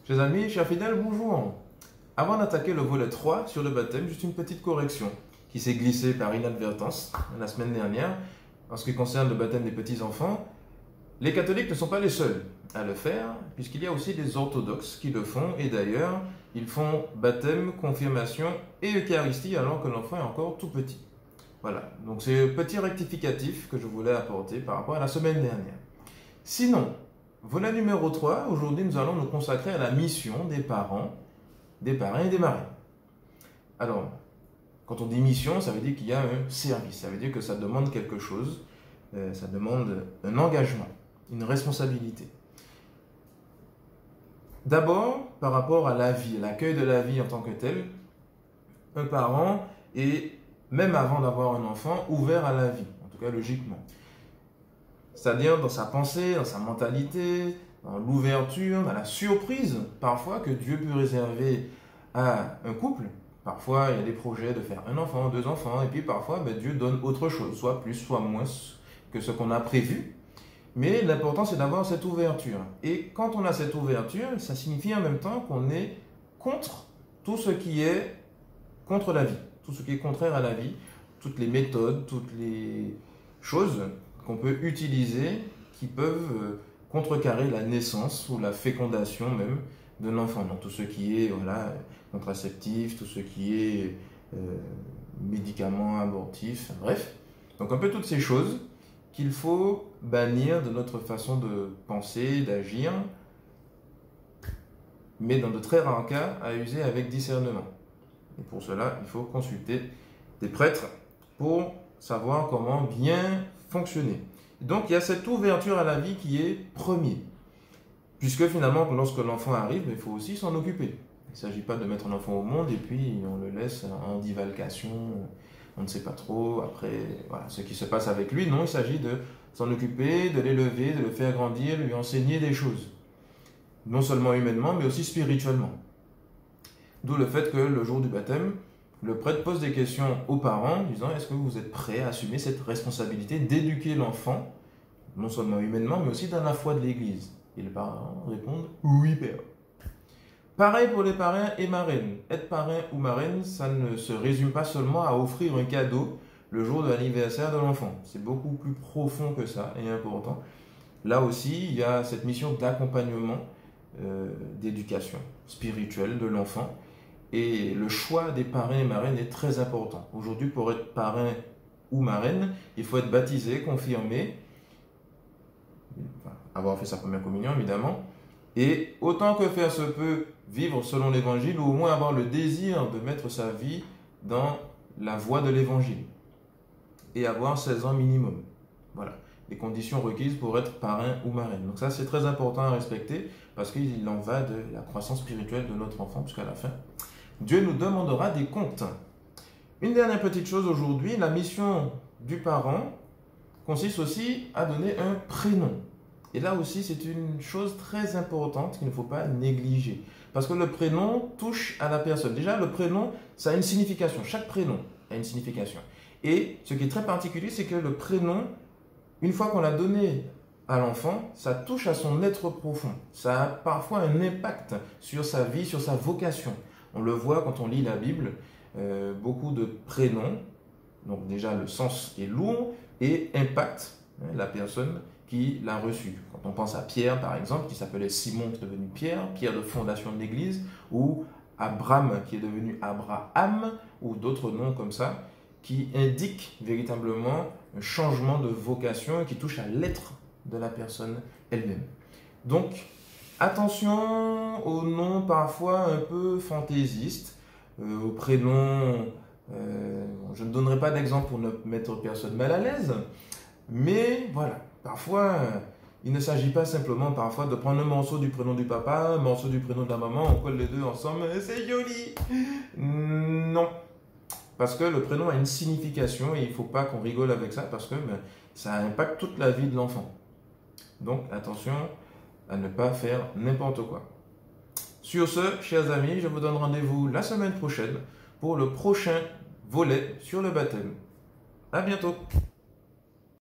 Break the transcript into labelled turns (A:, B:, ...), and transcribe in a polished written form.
A: Chers amis, chers fidèles, bonjour. Avant d'attaquer le volet 3 sur le baptême, juste une petite correction qui s'est glissée par inadvertance la semaine dernière. En ce qui concerne le baptême des petits-enfants, les catholiques ne sont pas les seuls à le faire, puisqu'il y a aussi des orthodoxes qui le font, et d'ailleurs, ils font baptême, confirmation et Eucharistie alors que l'enfant est encore tout petit. Voilà, donc c'est un petit rectificatif que je voulais apporter par rapport à la semaine dernière. Sinon, volet numéro 3, aujourd'hui nous allons nous consacrer à la mission des parents, des parrains et des marraines. Alors, quand on dit mission, ça veut dire qu'il y a un service, ça veut dire que ça demande quelque chose, ça demande un engagement, une responsabilité. D'abord, par rapport à la vie, l'accueil de la vie en tant que tel, un parent est, même avant d'avoir un enfant, ouvert à la vie, en tout cas logiquement. C'est-à-dire dans sa pensée, dans sa mentalité, dans l'ouverture, dans la surprise parfois que Dieu peut réserver à un couple. Parfois, il y a des projets de faire un enfant, deux enfants, et puis parfois, Dieu donne autre chose, soit plus, soit moins que ce qu'on a prévu. Mais l'important, c'est d'avoir cette ouverture. Et quand on a cette ouverture, ça signifie en même temps qu'on est contre tout ce qui est contre la vie, tout ce qui est contraire à la vie, toutes les méthodes, toutes les choses qu'on peut utiliser qui peuvent contrecarrer la naissance ou la fécondation même d'un enfant. Donc tout ce qui est contraceptif, tout ce qui est médicaments abortifs, bref. Donc un peu toutes ces choses qu'il faut bannir de notre façon de penser, d'agir, mais dans de très rares cas, à user avec discernement. Et pour cela, il faut consulter des prêtres pour savoir comment bien fonctionner. Donc il y a cette ouverture à la vie qui est premier. Puisque finalement, lorsque l'enfant arrive, il faut aussi s'en occuper. Il ne s'agit pas de mettre un enfant au monde et puis on le laisse en divagation, on ne sait pas trop, après, voilà, ce qui se passe avec lui. Non, il s'agit de s'en occuper, de l'élever, de le faire grandir, de lui enseigner des choses. Non seulement humainement, mais aussi spirituellement. D'où le fait que le jour du baptême, le prêtre pose des questions aux parents, disant: est-ce que vous êtes prêts à assumer cette responsabilité d'éduquer l'enfant, non seulement humainement, mais aussi dans la foi de l'Église? Et les parents répondent: oui, père. Pareil pour les parrains et marraines. Être parrain ou marraine, ça ne se résume pas seulement à offrir un cadeau le jour de l'anniversaire de l'enfant. C'est beaucoup plus profond que ça et important. Là aussi, il y a cette mission d'accompagnement, d'éducation spirituelle de l'enfant. Et le choix des parrains et marraines est très important. Aujourd'hui, pour être parrain ou marraine, il faut être baptisé, confirmé, avoir fait sa première communion évidemment, et autant que faire se peut, vivre selon l'évangile, ou au moins avoir le désir de mettre sa vie dans la voie de l'évangile, et avoir 16 ans minimum. Voilà, les conditions requises pour être parrain ou marraine. Donc ça, c'est très important à respecter, parce qu'il en va de la croissance spirituelle de notre enfant, jusqu'à la fin, Dieu nous demandera des comptes. Une dernière petite chose aujourd'hui, la mission du parent consiste aussi à donner un prénom. Et là aussi, c'est une chose très importante qu'il ne faut pas négliger. Parce que le prénom touche à la personne. Déjà, le prénom, ça a une signification. Chaque prénom a une signification. Et ce qui est très particulier, c'est que le prénom, une fois qu'on l'a donné à l'enfant, ça touche à son être profond. Ça a parfois un impact sur sa vie, sur sa vocation. On le voit quand on lit la Bible, beaucoup de prénoms, donc déjà le sens est lourd et impacte la personne qui l'a reçu. Quand on pense à Pierre par exemple, qui s'appelait Simon, qui est devenu Pierre, Pierre de fondation de l'Église, ou Abraham qui est devenu Abraham, ou d'autres noms comme ça, qui indiquent véritablement un changement de vocation qui touche à l'être de la personne elle-même. Donc, attention aux noms parfois un peu fantaisistes, aux prénoms. Je ne donnerai pas d'exemple pour ne mettre personne mal à l'aise, mais voilà, parfois il ne s'agit pas simplement parfois de prendre un morceau du prénom du papa, un morceau du prénom de la maman, on colle les deux ensemble, c'est joli. Non, parce que le prénom a une signification et il ne faut pas qu'on rigole avec ça parce que ça impacte toute la vie de l'enfant. Donc attention à ne pas faire n'importe quoi. Sur ce, chers amis, je vous donne rendez-vous la semaine prochaine pour le prochain volet sur le baptême. À bientôt!